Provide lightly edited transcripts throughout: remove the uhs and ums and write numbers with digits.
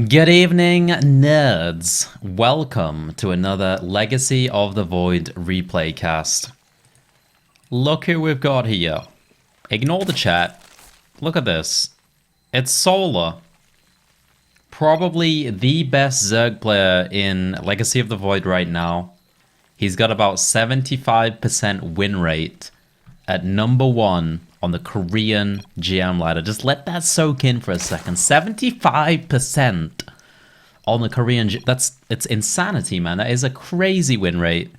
Good evening, nerds. Welcome to another Legacy of the Void replay cast. Look who we've got here. Ignore the chat. Look at this. It's Solar. Probably the best Zerg player in Legacy of the Void right now. He's got about 75% win rate at #1 on the Korean GM ladder. Just let that soak in for a second. 75% on the Korean it's insanity, man. That is a crazy win rate.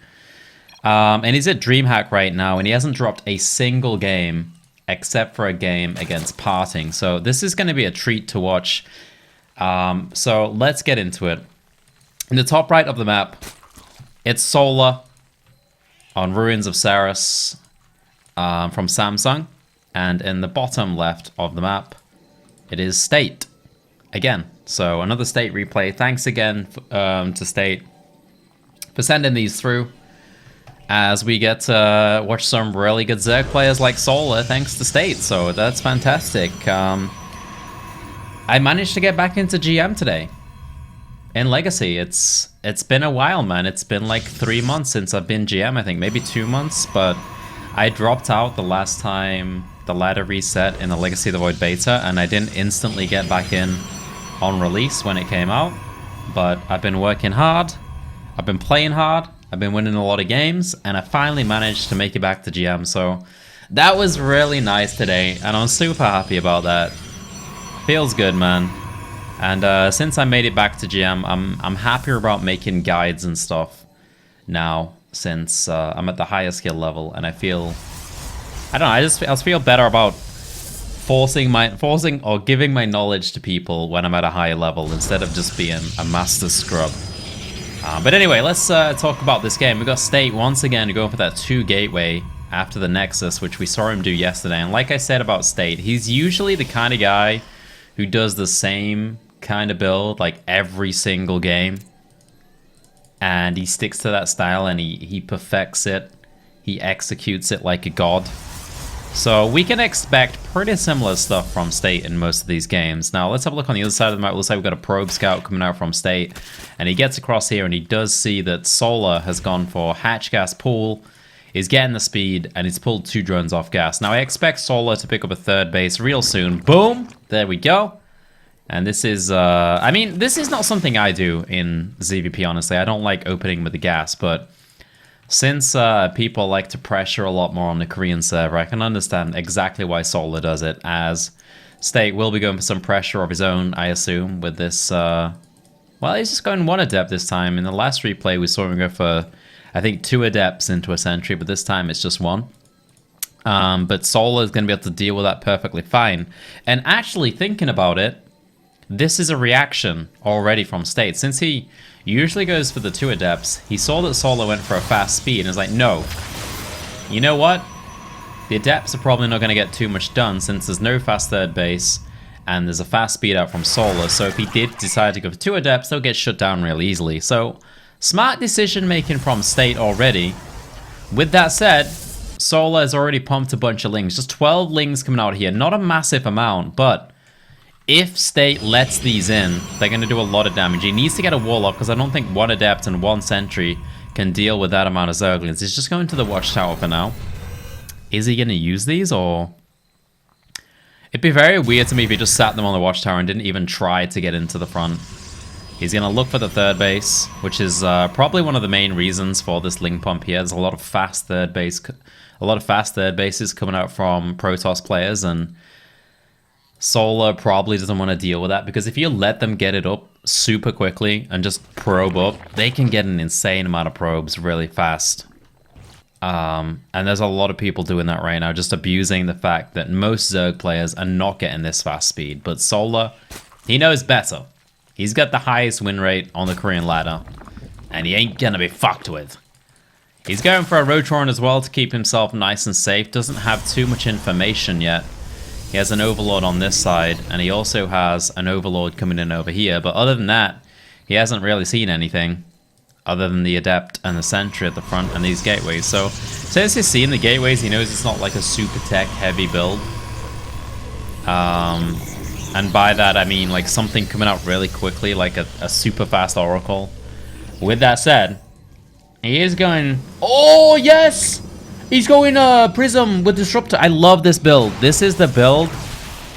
And he's at Dreamhack right now, and he hasn't dropped a single game except for a game against Parting. So this is going to be a treat to watch. So let's get into it. In the top right of the map, it's Solar on Ruins of Saris from Samsung. And in the bottom left of the map, it is State. Again, so another State replay. Thanks again to State for sending these through, as we get to watch some really good Zerg players like Solar thanks to State. So that's fantastic. I managed to get back into GM today in Legacy. It's been a while, man. It's been like 3 months since I've been GM, I think. Maybe 2 months, but I dropped out the last time the ladder reset in the Legacy of the Void beta, and I didn't instantly get back in on release when it came out. But I've been working hard, I've been playing hard, I've been winning a lot of games, and I finally managed to make it back to GM. So that was really nice today, and I'm super happy about that. Feels good, man. And since I made it back to GM, I'm happier about making guides and stuff now, since I'm at the higher skill level, and I feel, I don't know, I just feel better about forcing or giving my knowledge to people when I'm at a higher level instead of just being a master scrub. But anyway, let's talk about this game. We got State once again going for that 2 gateway after the Nexus, which we saw him do yesterday. And like I said about State, he's usually the kind of guy who does the same kind of build like every single game. And he sticks to that style, and he perfects it. He executes it like a god. So we can expect pretty similar stuff from State in most of these games. Now let's have a look on the other side of the map. It looks like we've got a probe scout coming out from State, and he gets across here, and he does see that Solar has gone for hatch gas pool. He's getting the speed, and he's pulled 2 drones off gas. Now I expect Solar to pick up a 3rd base real soon. Boom! There we go. And this is, I mean, this is not something I do in ZvP, honestly. I don't like opening with the gas, but since people like to pressure a lot more on the Korean server, I can understand exactly why Solar does it, as State will be going for some pressure of his own, I assume, with this, well, he's just going 1 adept this time. In the last replay, we saw him go for, I think, 2 adepts into a sentry, but this time it's just 1. But Solar is going to be able to deal with that perfectly fine. And actually, thinking about it, this is a reaction already from State. Since he usually goes for the 2 adepts, he saw that Solar went for a fast speed and is like, no. You know what? The adepts are probably not going to get too much done since there's no fast 3rd base and there's a fast speed out from Solar. So if he did decide to go for 2 adepts, they'll get shut down real easily. So smart decision making from State already. With that said, Solar has already pumped a bunch of lings. Just 12 lings coming out here. Not a massive amount, but if State lets these in, they're going to do a lot of damage. He needs to get a wall up, because I don't think 1 adept and 1 sentry can deal with that amount of Zerglings. He's just going to the watchtower for now. Is he going to use these, or? It'd be very weird to me if he just sat them on the watchtower and didn't even try to get into the front. He's going to look for the 3rd base, which is probably one of the main reasons for this ling pump here. There's a lot of fast 3rd bases coming out from Protoss players, and Solar probably doesn't want to deal with that, because if you let them get it up super quickly and just probe up, they can get an insane amount of probes really fast. And there's a lot of people doing that right now, just abusing the fact that most Zerg players are not getting this fast speed. But Solar, he knows better. He's got the highest win rate on the Korean ladder, and he ain't gonna be fucked with. He's going for a Rotron as well to keep himself nice and safe. Doesn't have too much information yet. He has an Overlord on this side, and he also has an Overlord coming in over here. But other than that, he hasn't really seen anything other than the Adept and the Sentry at the front and these gateways. So since he's seen the gateways, he knows it's not like a super tech heavy build. And by that, I mean, like, something coming out really quickly, like a super fast Oracle. With that said, he is going... Oh, yes! He's going Prism with Disruptor. I love this build. This is the build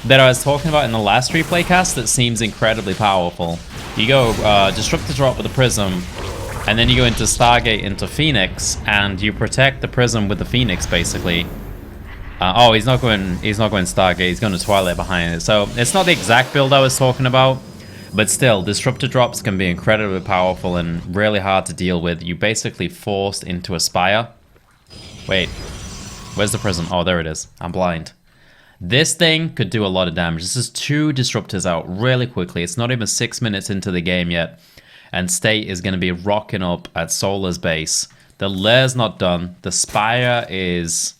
that I was talking about in the last replay cast that seems incredibly powerful. You go Disruptor drop with the Prism, and then you go into Stargate into Phoenix, and you protect the Prism with the Phoenix, basically. Oh, he's not going Stargate, he's going to Twilight behind it. So, it's not the exact build I was talking about, but still, Disruptor drops can be incredibly powerful and really hard to deal with. You basically forced into a Spire. Wait, where's the Prism? Oh, there it is. I'm blind. This thing could do a lot of damage. This is 2 Disruptors out really quickly. It's not even 6 minutes into the game yet. And State is going to be rocking up at Solar's base. The Lair's not done. The Spire is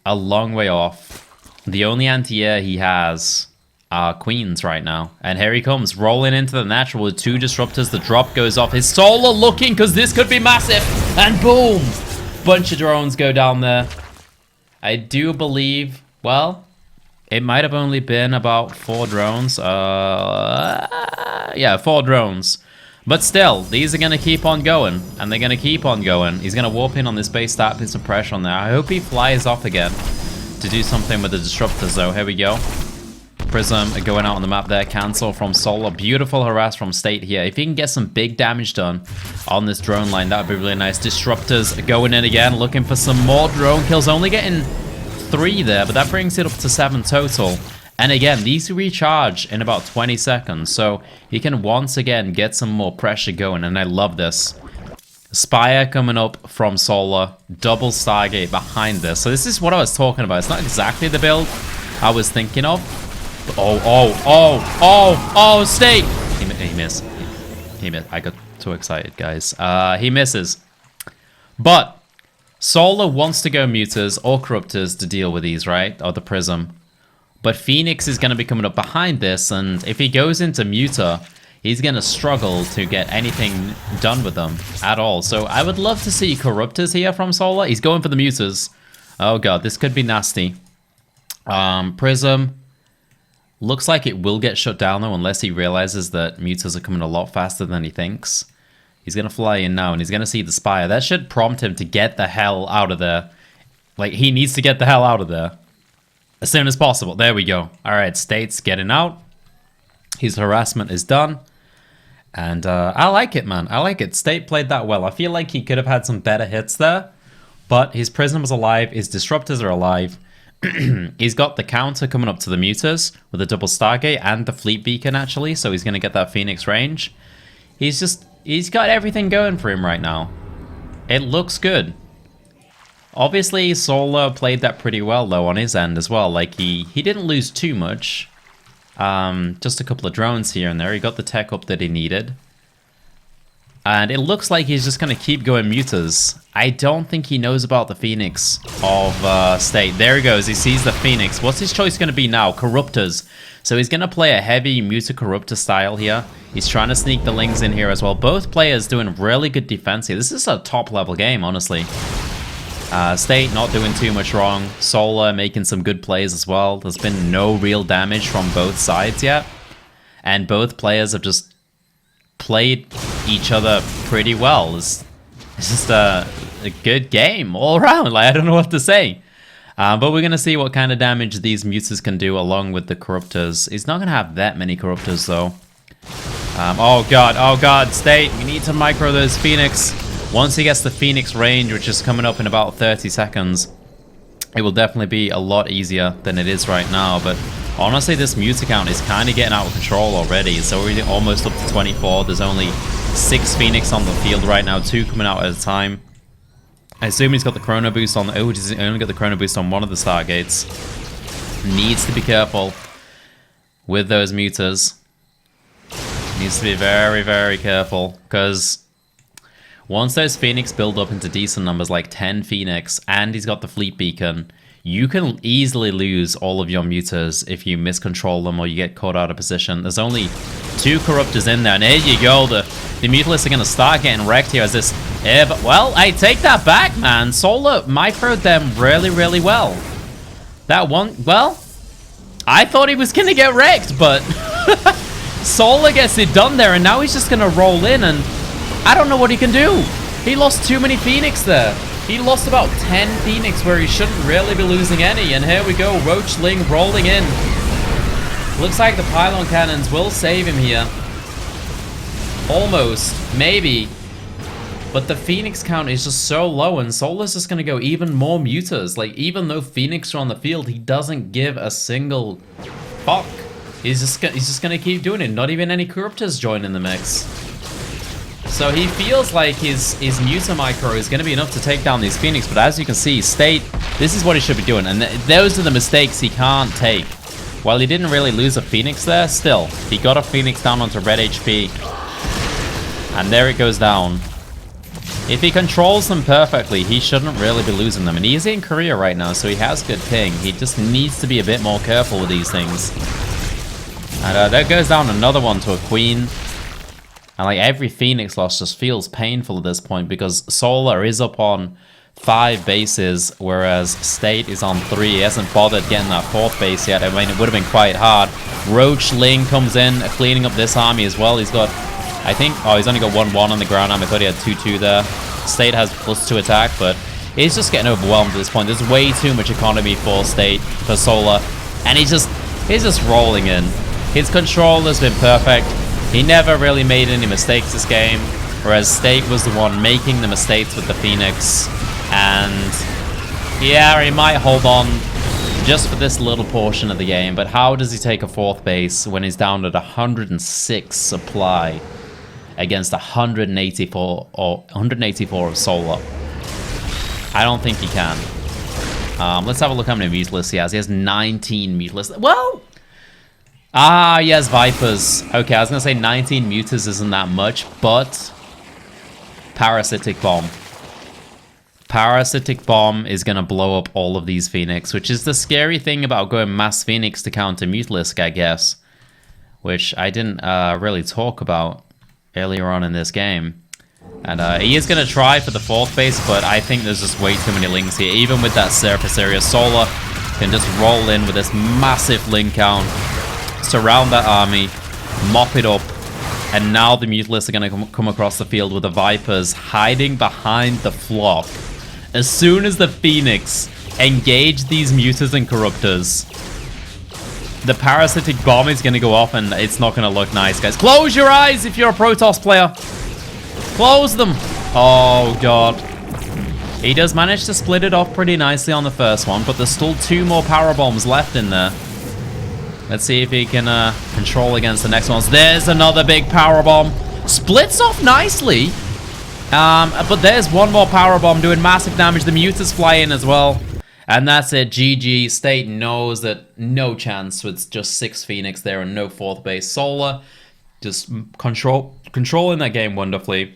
a long way off. The only anti-air he has are Queens right now. And here he comes, rolling into the natural with 2 Disruptors. The drop goes off. His Solar looking, because this could be massive. And boom! Bunch of drones go down there. I do believe, well, it might have only been about 4 drones. Yeah, 4 drones. But still, these are going to keep on going. And they're going to keep on going. He's going to warp in on this base, start putting some pressure on there. I hope he flies off again to do something with the Disruptors, though. Here we go. Prism going out on the map there. Cancel from Solar. Beautiful harass from State here. If he can get some big damage done on this drone line, that would be really nice. Disruptors going in again, looking for some more drone kills. Only getting 3 there, but that brings it up to 7 total. And again, these recharge in about 20 seconds, so he can once again get some more pressure going, and I love this. Spire coming up from Solar, double Stargate behind this. So this is what I was talking about. It's not exactly the build I was thinking of. Oh, State! He missed. He missed. I got too excited, guys. He misses. But Solar wants to go Muters or Corruptors to deal with these, right? Or the Prism. But Phoenix is going to be coming up behind this, and if he goes into Muter, he's going to struggle to get anything done with them at all. So I would love to see Corruptors here from Solar. He's going for the Muters. Oh god, this could be nasty. Prism. Looks like it will get shut down, though, unless he realizes that Muters are coming a lot faster than he thinks. He's going to fly in now, and he's going to see the Spire. That should prompt him to get the hell out of there. Like, he needs to get the hell out of there as soon as possible. There we go. All right, State's getting out. His harassment is done. And I like it, man. I like it. State played that well. I feel like he could have had some better hits there. But his Prism is alive. His Disruptors are alive. He's got the counter coming up to the Muters with a double Stargate and the Fleet Beacon, actually. So he's going to get that Phoenix range. He's got everything going for him right now. It looks good. Obviously, Solar played that pretty well, though, on his end as well. Like, he didn't lose too much. Just a couple of drones here and there. He got the tech up that he needed. And it looks like he's just going to keep going Muters. I don't think he knows about the Phoenix of State. There he goes. He sees the Phoenix. What's his choice going to be now? Corruptors. So he's going to play a heavy Muter Corruptor style here. He's trying to sneak the Lings in here as well. Both players doing really good defense here. This is a top-level game, honestly. State not doing too much wrong. Solar making some good plays as well. There's been no real damage from both sides yet. And both players have just played each other pretty well. It's just a good game all around. Like, I don't know what to say. But we're going to see what kind of damage these Muters can do along with the Corruptors. He's not going to have that many Corruptors, though. Oh god, State. We need to micro those Phoenix. Once he gets the Phoenix range, which is coming up in about 30 seconds, it will definitely be a lot easier than it is right now. But honestly, this Muter count is kind of getting out of control already. It's already almost up to 24. There's only 6 Phoenix on the field right now, 2 coming out at a time. I assume he's got the Chrono Boost on... Oh, he's only got the Chrono Boost on one of the Stargates. Needs to be careful with those Muters. Needs to be very, very careful, because once those Phoenix build up into decent numbers, like 10 Phoenix, and he's got the Fleet Beacon, you can easily lose all of your Muters if you miscontrol them or you get caught out of position. There's only 2 Corruptors in there, and there you go. The Mutalisks are going to start getting wrecked here as this... but, well, I take that back, man. Solar microed them really, really well. That one... Well, I thought he was gonna get wrecked, but Solar gets it done there, and now he's just gonna roll in, and I don't know what he can do. He lost too many Phoenix there. He lost about 10 Phoenix where he shouldn't really be losing any, and here we go, Roachling rolling in. Looks like the pylon cannons will save him here. Almost, maybe. But the Phoenix count is just so low, and Solar's just gonna go even more mutas. Like, even though Phoenix are on the field, he doesn't give a single fuck. He's just gonna keep doing it. Not even any Corruptors join in the mix. So he feels like his Muta micro is gonna be enough to take down these Phoenix, but as you can see, State, this is what he should be doing, and those are the mistakes he can't take. While he didn't really lose a Phoenix there, still, he got a Phoenix down onto red HP. And there it goes down. If he controls them perfectly, he shouldn't really be losing them. And he is in Korea right now, so he has good ping. He just needs to be a bit more careful with these things. And there goes down another one to a Queen. And like every Phoenix loss just feels painful at this point because Solar is up on 5 bases, whereas State is on 3. He hasn't bothered getting that 4th base yet. I mean, it would have been quite hard. Roachling comes in, cleaning up this army as well. He's got, I think, oh, he's only got 1-1 on the ground. I thought he had 2-2 there. State has +2 attack, but he's just getting overwhelmed at this point. There's way too much economy for State, for Solar, and he's just rolling in. His control has been perfect. He never really made any mistakes this game, whereas State was the one making the mistakes with the Phoenix. And yeah, he might hold on just for this little portion of the game, but how does he take a 4th base when he's down at 106 supply against 184 of Solar? I don't think he can. Let's have a look how many Mutalisks he has. He has 19 Mutalisks. Well, he has Vipers. Okay, I was gonna say 19 Mutas isn't that much, but Parasitic Bomb. Parasitic Bomb is going to blow up all of these Phoenix, which is the scary thing about going Mass Phoenix to counter Mutalisk, I guess. Which I didn't really talk about earlier on in this game. And he is going to try for the 4th base, but I think there's just way too many links here. Even with that surface area, Solar can just roll in with this massive link count, surround that army, mop it up. And now the Mutalisks are going to come across the field with the Vipers hiding behind the flock. As soon as the Phoenix engage these Mutas and Corruptors, the Parasitic Bomb is going to go off and it's not going to look nice, guys. Close your eyes if you're a Protoss player. Close them. Oh, God. He does manage to split it off pretty nicely on the first one, but there's still 2 more Power Bombs left in there. Let's see if he can control against the next ones. There's another big Power Bomb. Splits off nicely. But there's 1 more Power Bomb doing massive damage. The Mutas fly in as well. And that's it. GG. State knows that no chance with just 6 Phoenix there and no 4th base. Solar just controlling that game wonderfully.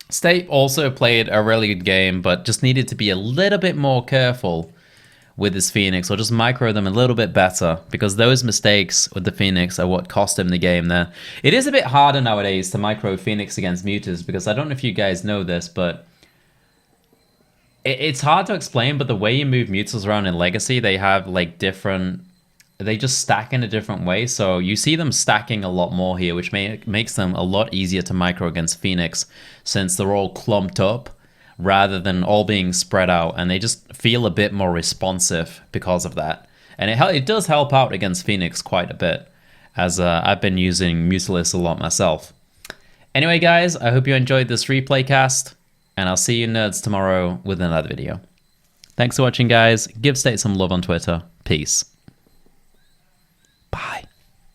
State also played a really good game, but just needed to be a little bit more careful with his Phoenix, or just micro them a little bit better, because those mistakes with the Phoenix are what cost him the game there. It is a bit harder nowadays to micro Phoenix against Mutas, because I don't know if you guys know this, but it's hard to explain, but the way you move Mutas around in Legacy, they have like different, they just stack in a different way, so you see them stacking a lot more here, which makes them a lot easier to micro against Phoenix, since they're all clumped up, rather than all being spread out, and they just feel a bit more responsive because of that. And it does help out against Phoenix quite a bit, as I've been using Mutalisks a lot myself. Anyway, guys, I hope you enjoyed this replay cast, and I'll see you nerds tomorrow with another video. Thanks for watching, guys. Give State some love on Twitter. Peace.